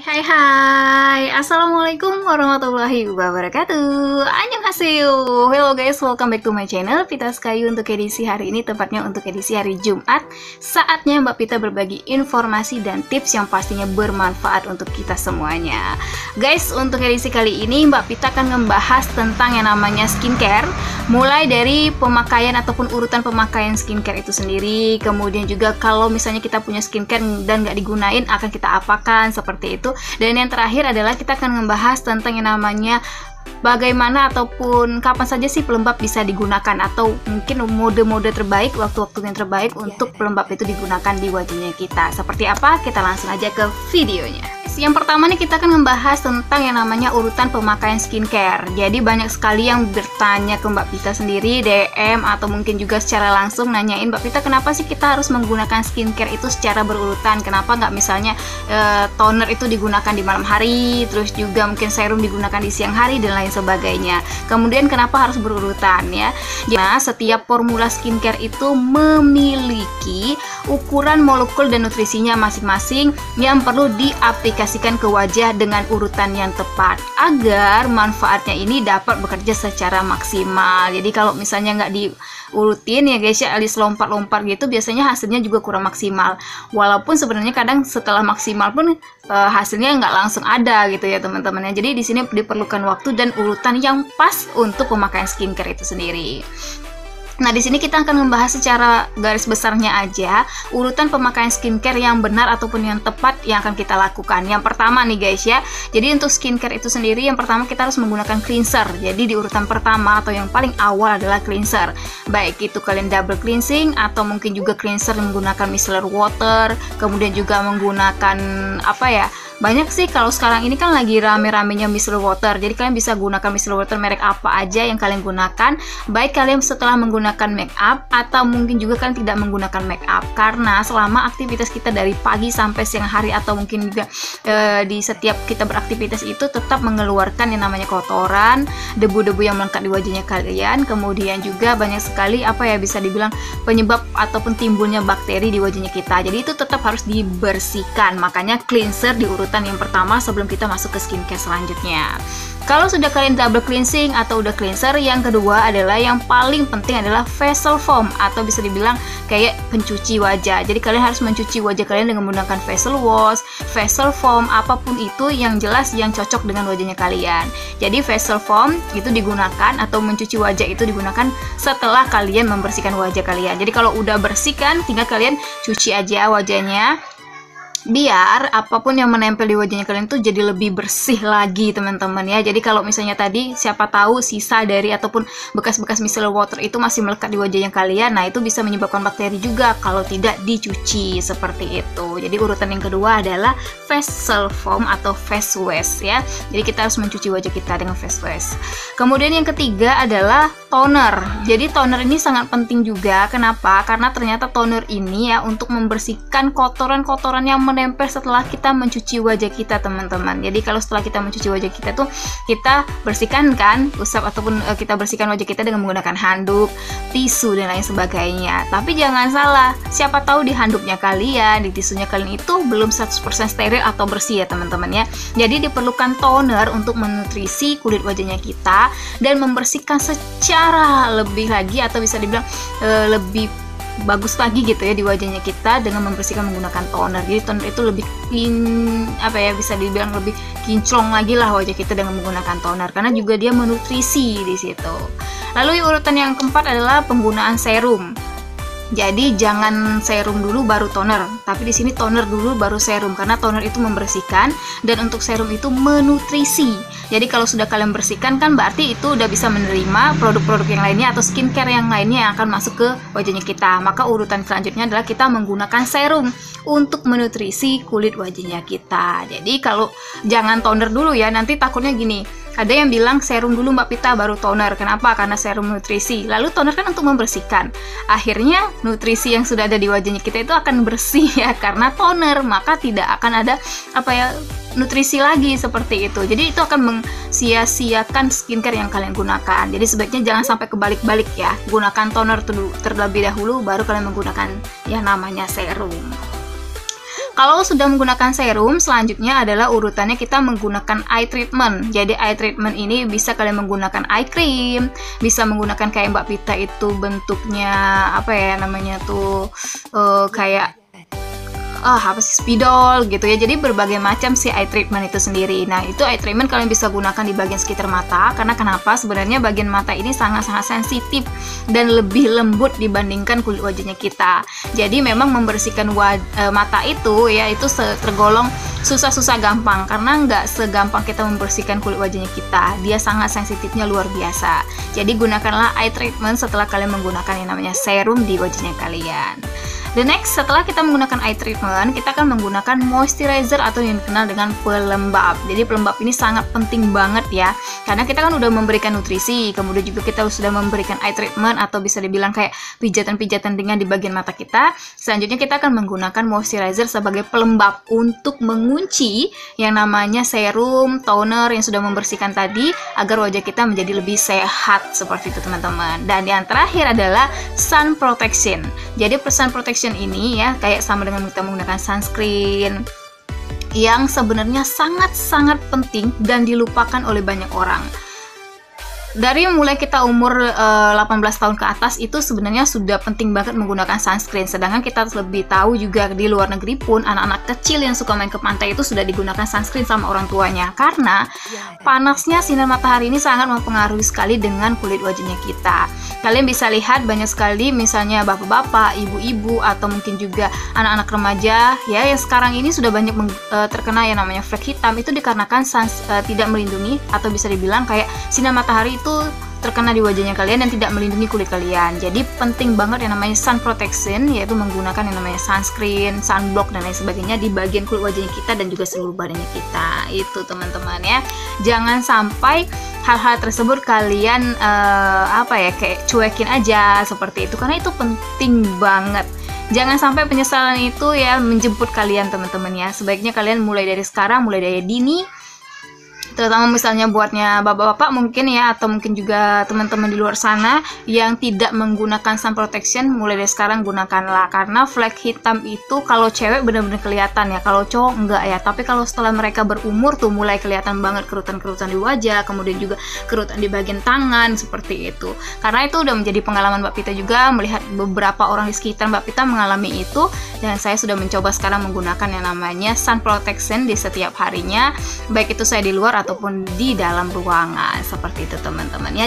Hai hai, Assalamualaikum warahmatullahi wabarakatuh. Annyeonghaseyo. Hello guys, welcome back to my channel Pita Skayu. Untuk edisi hari ini, tepatnya untuk edisi hari Jumat, saatnya Mbak Pita berbagi informasi dan tips yang pastinya bermanfaat untuk kita semuanya. Guys, untuk edisi kali ini Mbak Pita akan membahas tentang yang namanya skincare, mulai dari pemakaian ataupun urutan pemakaian skincare itu sendiri. Kemudian juga kalau misalnya kita punya skincare dan nggak digunain, akan kita apakan, seperti itu. Dan yang terakhir adalah kita akan membahas tentang yang namanya bagaimana ataupun kapan saja sih pelembab bisa digunakan, atau mungkin mode-mode terbaik, waktu-waktu yang terbaik untuk pelembab itu digunakan di wajahnya kita. Seperti apa? Kita langsung aja ke videonya. Yang pertama nih, kita akan membahas tentang yang namanya urutan pemakaian skincare. Jadi banyak sekali yang bertanya ke Mbak Pita sendiri, DM atau mungkin juga secara langsung nanyain, Mbak Pita, kenapa sih kita harus menggunakan skincare itu secara berurutan? Kenapa nggak misalnya toner itu digunakan di malam hari, terus juga mungkin serum digunakan di siang hari dan lain sebagainya. Kemudian kenapa harus berurutan ya? Nah, setiap formula skincare itu memiliki ukuran molekul dan nutrisinya masing-masing yang perlu diaplikasikan ke wajah dengan urutan yang tepat agar manfaatnya ini dapat bekerja secara maksimal. Jadi kalau misalnya nggak diurutin ya guys ya, alias lompat-lompat gitu, biasanya hasilnya juga kurang maksimal. Walaupun sebenarnya kadang setelah maksimal pun hasilnya nggak langsung ada gitu ya teman-teman ya. Jadi di sini diperlukan waktu dan urutan yang pas untuk pemakaian skincare itu sendiri. Nah, di sini kita akan membahas secara garis besarnya aja urutan pemakaian skincare yang benar ataupun yang tepat yang akan kita lakukan. Yang pertama nih guys ya, jadi untuk skincare itu sendiri, yang pertama kita harus menggunakan cleanser. Jadi di urutan pertama atau yang paling awal adalah cleanser. Baik itu kalian double cleansing atau mungkin juga cleanser menggunakan micellar water, kemudian juga menggunakan apa ya, banyak sih kalau sekarang ini kan lagi rame-ramenya micellar water. Jadi kalian bisa gunakan micellar water merek apa aja yang kalian gunakan, baik kalian setelah menggunakan make up atau mungkin juga kalian tidak menggunakan make up. Karena selama aktivitas kita dari pagi sampai siang hari atau mungkin juga di setiap kita beraktivitas itu tetap mengeluarkan yang namanya kotoran, debu-debu yang melekat di wajahnya kalian. Kemudian juga banyak sekali apa ya, bisa dibilang penyebab ataupun timbulnya bakteri di wajahnya kita. Jadi itu tetap harus dibersihkan. Makanya cleanser diurut yang pertama sebelum kita masuk ke skincare selanjutnya. Kalau sudah kalian double cleansing atau udah cleanser, yang kedua adalah yang paling penting adalah facial foam atau bisa dibilang kayak pencuci wajah. Jadi kalian harus mencuci wajah kalian dengan menggunakan facial wash, facial foam, apapun itu yang jelas yang cocok dengan wajahnya kalian. Jadi facial foam itu digunakan atau mencuci wajah itu digunakan setelah kalian membersihkan wajah kalian. Jadi kalau udah bersihkan, tinggal kalian cuci aja wajahnya, biar apapun yang menempel di wajahnya kalian tuh jadi lebih bersih lagi teman-teman ya. Jadi kalau misalnya tadi siapa tahu sisa dari ataupun bekas-bekas micellar water itu masih melekat di wajahnya kalian, nah itu bisa menyebabkan bakteri juga kalau tidak dicuci seperti itu. Jadi urutan yang kedua adalah facial foam atau face wash ya. Jadi kita harus mencuci wajah kita dengan face wash. Kemudian yang ketiga adalah toner. Jadi toner ini sangat penting juga. Kenapa? Karena ternyata toner ini ya untuk membersihkan kotoran-kotoran yang menempel setelah kita mencuci wajah kita teman-teman. Jadi kalau setelah kita mencuci wajah kita tuh kita bersihkan kan, usap ataupun kita bersihkan wajah kita dengan menggunakan handuk, tisu dan lain sebagainya. Tapi jangan salah, siapa tahu di handuknya kalian, di tisunya kalian itu belum 100% steril atau bersih ya teman-teman ya. Jadi diperlukan toner untuk menutrisi kulit wajahnya kita dan membersihkan secara lebih lagi atau bisa dibilang lebih bagus lagi gitu ya di wajahnya kita dengan membersihkan menggunakan toner. Jadi toner itu lebih apa ya, bisa dibilang lebih kinclong lagi lah wajah kita dengan menggunakan toner karena juga dia menutrisi di situ. Lalu urutan yang keempat adalah penggunaan serum. Jadi jangan serum dulu baru toner, tapi di sini toner dulu baru serum karena toner itu membersihkan dan untuk serum itu menutrisi. Jadi kalau sudah kalian bersihkan kan berarti itu udah bisa menerima produk-produk yang lainnya atau skincare yang lainnya yang akan masuk ke wajahnya kita. Maka urutan selanjutnya adalah kita menggunakan serum untuk menutrisi kulit wajahnya kita. Jadi kalau jangan toner dulu ya, nanti takutnya gini. Ada yang bilang serum dulu Mbak Pita baru toner. Kenapa? Karena serum nutrisi. Lalu toner kan untuk membersihkan. Akhirnya nutrisi yang sudah ada di wajahnya kita itu akan bersih ya karena toner. Maka tidak akan ada apa ya, nutrisi lagi seperti itu. Jadi itu akan mensia-siakan skincare yang kalian gunakan. Jadi sebaiknya jangan sampai kebalik-balik ya. Gunakan toner terlebih dahulu baru kalian menggunakan yang namanya serum. Kalau sudah menggunakan serum, selanjutnya adalah urutannya kita menggunakan eye treatment. Jadi eye treatment ini bisa kalian menggunakan eye cream, bisa menggunakan kayak Mbak Pita itu bentuknya apa ya namanya tuh kayak apa sih, spidol gitu ya. Jadi berbagai macam si eye treatment itu sendiri. Nah, itu eye treatment kalian bisa gunakan di bagian sekitar mata, karena kenapa? Sebenarnya bagian mata ini sangat-sangat sensitif dan lebih lembut dibandingkan kulit wajahnya kita. Jadi memang membersihkan mata itu ya, itu tergolong susah-susah gampang, karena nggak segampang kita membersihkan kulit wajahnya kita. Dia sangat sensitifnya luar biasa. Jadi gunakanlah eye treatment setelah kalian menggunakan yang namanya serum di wajahnya kalian. The next, setelah kita menggunakan eye treatment, kita akan menggunakan moisturizer atau yang dikenal dengan pelembab. Jadi pelembab ini sangat penting banget ya, karena kita kan udah memberikan nutrisi, kemudian juga kita sudah memberikan eye treatment atau bisa dibilang kayak pijatan-pijatan ringan di bagian mata kita. Selanjutnya kita akan menggunakan moisturizer sebagai pelembab untuk mengunci yang namanya serum, toner yang sudah membersihkan tadi, agar wajah kita menjadi lebih sehat seperti itu teman-teman. Dan yang terakhir adalah sun protection. Jadi sun protection ini ya kayak sama dengan kita menggunakan sunscreen, yang sebenarnya sangat-sangat penting dan dilupakan oleh banyak orang. Dari mulai kita umur 18 tahun ke atas itu sebenarnya sudah penting banget menggunakan sunscreen. Sedangkan kita lebih tahu juga di luar negeri pun anak-anak kecil yang suka main ke pantai itu sudah digunakan sunscreen sama orang tuanya. Karena panasnya sinar matahari ini sangat mempengaruhi sekali dengan kulit wajahnya kita. Kalian bisa lihat banyak sekali misalnya bapak-bapak, ibu-ibu, atau mungkin juga anak-anak remaja ya yang sekarang ini sudah banyak terkena yang namanya flek hitam. Itu dikarenakan tidak melindungi, atau bisa dibilang kayak sinar matahari itu terkena di wajahnya kalian dan tidak melindungi kulit kalian. Jadi penting banget yang namanya sun protection, yaitu menggunakan yang namanya sunscreen, sunblock dan lain sebagainya di bagian kulit wajahnya kita dan juga seluruh badannya kita. Itu teman-teman ya. Jangan sampai hal-hal tersebut kalian kayak cuekin aja seperti itu, karena itu penting banget. Jangan sampai penyesalan itu ya menjemput kalian teman-teman ya. Sebaiknya kalian mulai dari sekarang, mulai dari dini, terutama misalnya buatnya bapak-bapak mungkin ya, atau mungkin juga teman-teman di luar sana yang tidak menggunakan sun protection, mulai dari sekarang gunakanlah. Karena flek hitam itu kalau cewek benar-benar kelihatan ya, kalau cowok enggak ya. Tapi kalau setelah mereka berumur tuh mulai kelihatan banget kerutan-kerutan di wajah, kemudian juga kerutan di bagian tangan seperti itu. Karena itu udah menjadi pengalaman Mbak Pita juga, melihat beberapa orang di sekitar Mbak Pita mengalami itu, dan saya sudah mencoba sekarang menggunakan yang namanya sun protection di setiap harinya, baik itu saya di luar ataupun di dalam ruangan seperti itu teman-teman ya.